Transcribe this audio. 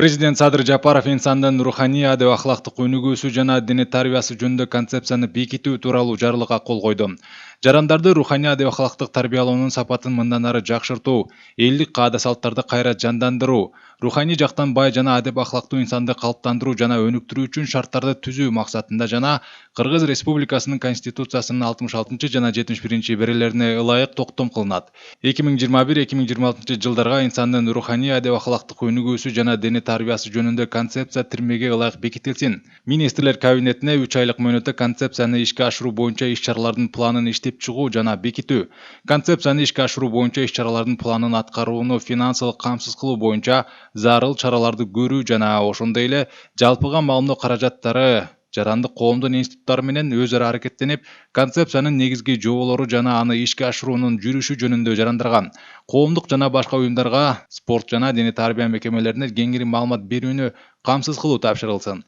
Президент Садыр Жапаров инсандын руханий адеп ахлактык өнүгүүсү жана диний тарбиясы жөнүндө концепцияны бекитүү тууралуу жарлыкка кол койду. Жарандарды руханий адеп ахлактык тарбиялоонун сапатын мындан ары жакшыртуу, элдик каада салттарды кайра жандандыруу, руханий жактан бай жана адеп ахлактуу инсанды калыптандыруу жана өнүктүрүү үчүн шарттарды түзүү максатында жана Кыргыз Республикасынын Конституциясынын 66 жана 71 берелерине ылайык токтом кылынат. 2021-2026 жылдарга инсандын руханий адеп ахлактык өнүгүүсү жана диний тарбиясы жөнүндө концепция тирмеге ылайык бекитилсин. Министрлер кабинетине 3 айлык мөөнөттө концепцияны ишке ашыруу боюнча иш-чаралардын планын иштеп чыгуу жана бекитүү, концепцияны ишке ашыруу боюнча иш-чаралардын планын аткарууну финансылык камсыз кылуу боюнча зарыл чараларды көрүү жана ошондой эле жалпыга маалымдоо каражаттары жарандык коомдун институттары менен өз ара аракеттенип, концепциянын негизги жоболору жана аны ишке ашыруунун жүрүшү жөнүндө жарандарган коомдук жана башка уюмдарга спорт жана диний тарбия мекемелерине кеңири маалымат берүүнү камсыз кылуу тапшырылсын.